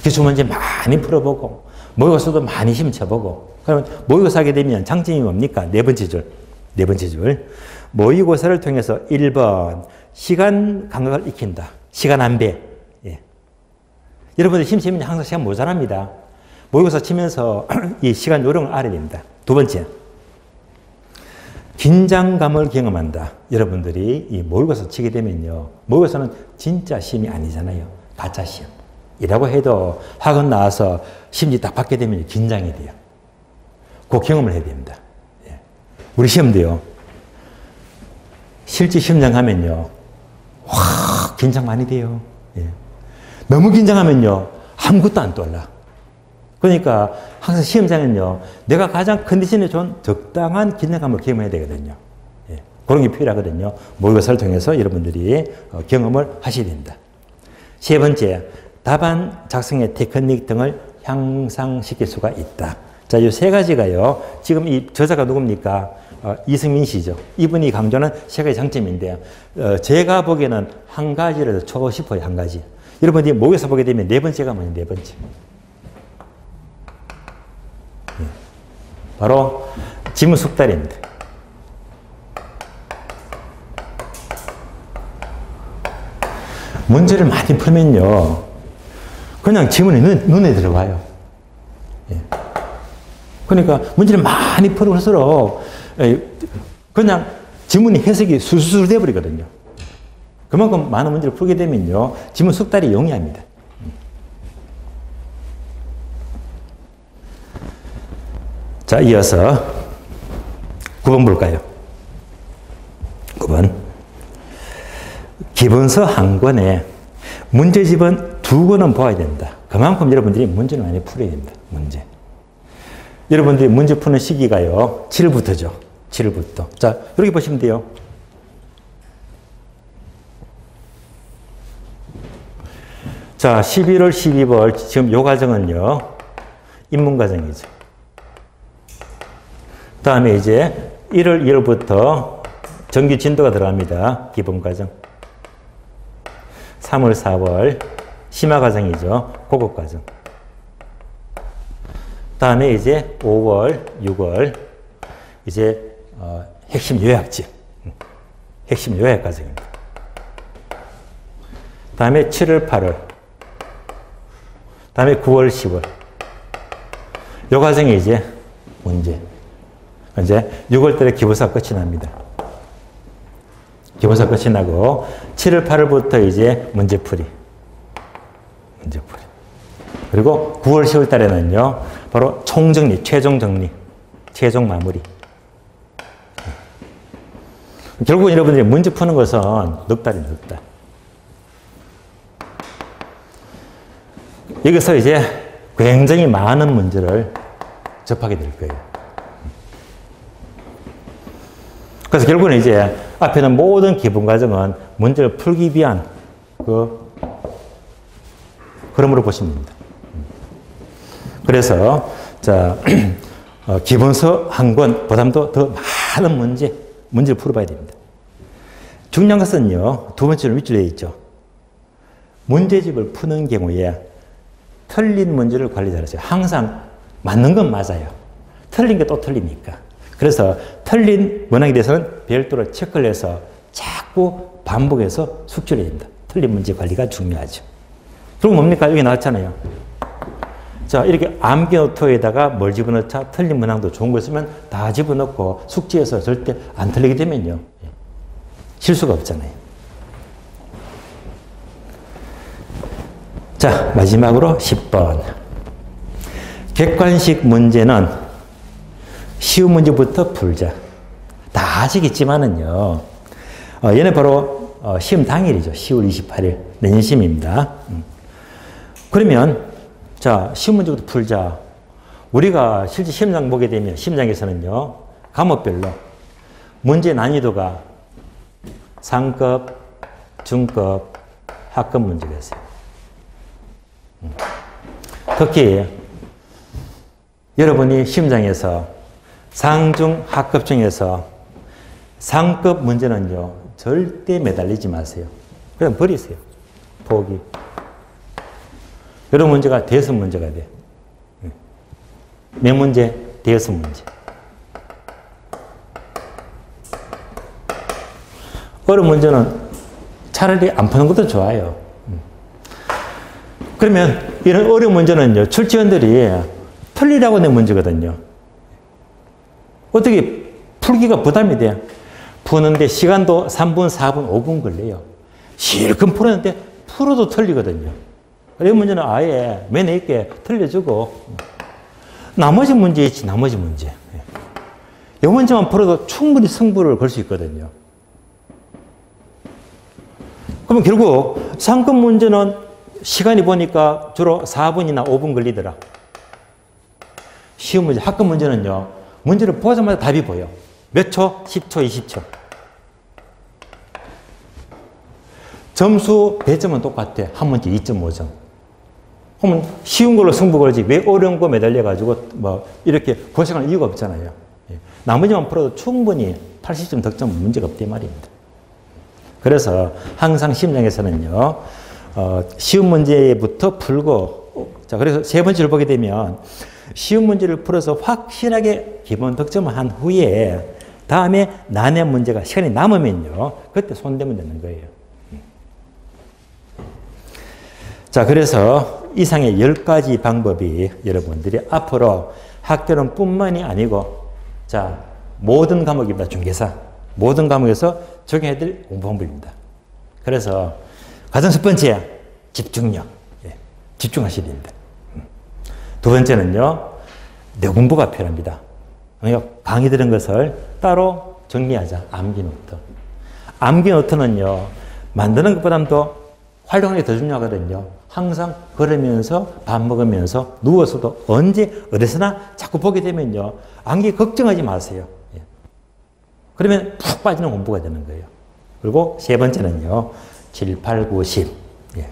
기출문제 많이 풀어보고 모의고사도 많이 시험 쳐보고 그러면 모의고사 하게 되면 장점이 뭡니까? 네 번째 줄. 모의고사를 통해서 1번 시간 감각을 익힌다. 시간 안배. 예. 여러분들 시험 치면 항상 시간 모자랍니다. 모의고사 치면서 이 시간 요령을 알아야 됩니다. 두 번째, 긴장감을 경험한다. 여러분들이 이 모의고사 치게 되면요. 모의고사는 진짜 시험이 아니잖아요. 가짜 시험. 이라고 해도 학원 나와서 시험지 딱 받게 되면 긴장이 돼요. 그 경험을 해야 됩니다. 예. 우리 시험도요. 실제 시험장 가면요. 와, 긴장 많이 돼요. 예. 너무 긴장하면요. 아무것도 안 떠올라. 그러니까 항상 시험장은요. 내가 가장 컨디션이 좋은 적당한 긴장감을 경험해야 되거든요. 예. 그런 게 필요하거든요. 모의고사를 통해서 여러분들이 경험을 하셔야 됩니다. 세 번째, 답안 작성의 테크닉 등을 향상시킬 수가 있다. 자, 이 세 가지가요. 지금 이 저자가 누굽니까? 이승민 씨죠. 이분이 강조하는 세 가지 장점인데요. 제가 보기에는 한 가지를 더 추가하고 싶어요. 한 가지. 여러분들이 모의고사 보게 되면 네 번째가 뭐냐? 네 번째. 예. 바로 지문 숙달입니다. 문제를 많이 풀면요. 그냥 지문이 눈에 들어가요. 예. 그러니까 문제를 많이 풀을수록 그냥 지문이 해석이 술술 돼버리거든요. 그만큼 많은 문제를 풀게 되면요. 지문 숙달이 용이합니다. 자, 이어서 9번 볼까요? 9번. 기본서 한 권에 문제집은 2권은 보아야 된다. 그만큼 여러분들이 문제를 많이 풀어야 됩니다. 문제. 여러분들이 문제 푸는 시기가요. 7일부터죠. 7일부터. 자, 이렇게 보시면 돼요. 자, 11월, 12월 지금 요 과정은요. 입문 과정이죠. 다음에 이제 1월, 2월부터 정규 진도가 들어갑니다. 기본 과정. 3월, 4월 심화 과정이죠. 고급 과정. 다음에 이제 5월, 6월 이제 핵심 요약집. 핵심 요약 과정입니다. 다음에 7월, 8월. 다음에 9월, 10월. 요 과정이 이제 문제. 이제 6월 달에 기본서가 끝이 납니다. 기본서 끝이 나고 7월, 8월부터 이제 문제풀이. 문제풀이. 그리고 9월, 10월 달에는요. 바로 총정리, 최종 정리, 최종 마무리. 결국 여러분들이 문제 푸는 것은 넉 달입니다. 넉 달. 여기서 이제 굉장히 많은 문제를 접하게 될 거예요. 그래서 결국은 이제 앞에는 모든 기본 과정은 문제를 풀기 위한 흐름으로 보시면 됩니다. 그래서 자 기본서 한 권보다도 더 많은 문제를 풀어봐야 됩니다. 중요한 것은요. 두 번째로 밑줄에 있죠. 문제집을 푸는 경우에 틀린 문제를 관리 잘하세요. 항상 맞는 건 맞아요. 틀린 게 또 틀리니까. 그래서 틀린 문항에 대해서는 별도로 체크를 해서 자꾸 반복해서 숙지를 해야 됩니다. 틀린 문제 관리가 중요하죠. 그리고 뭡니까? 여기 나왔잖아요. 자, 이렇게 암기노트에다가 뭘 집어넣자? 틀린 문항도 좋은 거 있으면 다 집어넣고 숙지해서 절대 안 틀리게 되면요. 실수가 없잖아요. 자, 마지막으로 10번. 객관식 문제는 쉬운 문제부터 풀자. 다 아시겠지만은요. 얘는 바로 시험 당일이죠. 10월 28일. 내년 시험입니다. 그러면 자, 쉬운 문제부터 풀자. 우리가 실제 시험장 보게 되면 시험장에서는요. 과목별로 문제 난이도가 상급, 중급, 하급 문제가 있어요. 특히 여러분이 시험장에서 상중 하급 중에서 상급 문제는요. 절대 매달리지 마세요. 그냥 버리세요. 포기. 이런 문제가 대여섯 문제가 돼. 몇 문제? 대여섯 문제. 어려운 문제는 차라리 안 푸는 것도 좋아요. 그러면 이런 어려운 문제는요, 출제원들이 틀리라고 낸 문제거든요. 어떻게 풀기가 부담이 돼. 푸는데 시간도 3분, 4분, 5분 걸려요. 실컷 풀었는데 풀어도 틀리거든요. 이 문제는 아예 매너 있게 틀려주고 나머지 문제 있지, 나머지 문제. 이 문제만 풀어도 충분히 승부를 걸 수 있거든요. 그러면 결국 상권 문제는 시간이 보니까 주로 4분이나 5분 걸리더라. 쉬운 문제, 학급 문제는요, 문제를 보자마자 답이 보여. 몇 초? 10초, 20초. 점수 배점은 똑같아. 한 문제 2.5점. 그러면 쉬운 걸로 승부 걸지 왜 어려운 거 매달려가지고 뭐 이렇게 고생할 이유가 없잖아요. 나머지만 풀어도 충분히 80점 득점 문제가 없단 말입니다. 그래서 항상 시험장에서는요, 쉬운 문제부터 풀고, 자, 그래서 세 번째를 보게 되면 쉬운 문제를 풀어서 확실하게 기본 득점을 한 후에 다음에 난해 문제가 시간이 남으면요, 그때 손대면 되는 거예요. 자, 그래서 이상의 10가지 방법이 여러분들이 앞으로 학교는 뿐만이 아니고, 자, 모든 과목입니다. 중개사. 모든 과목에서 적용해야 될 공부 방법입니다. 그래서 가장 첫 번째, 집중력. 예, 집중하셔야 됩니다. 두 번째는요, 내 공부가 필요합니다. 그러니까 강의 들은 것을 따로 정리하자. 암기 노트. 암기 노트는요, 만드는 것보다도 활용하는 게 더 중요하거든요. 항상 걸으면서 밥 먹으면서 누워서도 언제 어디서나 자꾸 보게 되면요, 암기 걱정하지 마세요. 예. 그러면 푹 빠지는 공부가 되는 거예요. 그리고 세 번째는요, 7, 8, 9, 10. 예.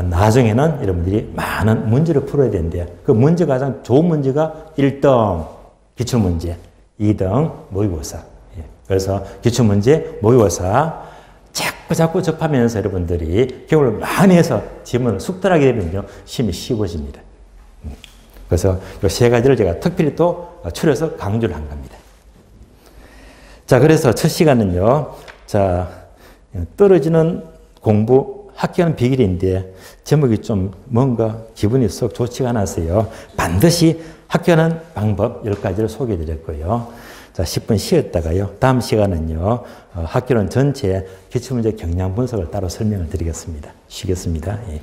나중에는 여러분들이 많은 문제를 풀어야 되는데, 그 문제가 가장 좋은 문제가 1등 기출문제, 2등 모의고사. 예. 그래서 기출문제, 모의고사 자꾸 접하면서 여러분들이 경험을 많이 해서 지문을 숙달하게 되면요, 시험이 쉬워집니다. 그래서 이 세 가지를 제가 특별히 또 추려서 강조를 한 겁니다. 자, 그래서 첫 시간은요, 자, 떨어지는 공부, 합격하는 비결인데, 제목이 좀 뭔가 기분이 썩 좋지가 않았어요. 반드시 합격하는 방법 10가지를 소개해 드렸고요. 자, 10분 쉬었다가요. 다음 시간은요, 학교론 전체 기출문제 경량 분석을 따로 설명을 드리겠습니다. 쉬겠습니다. 예.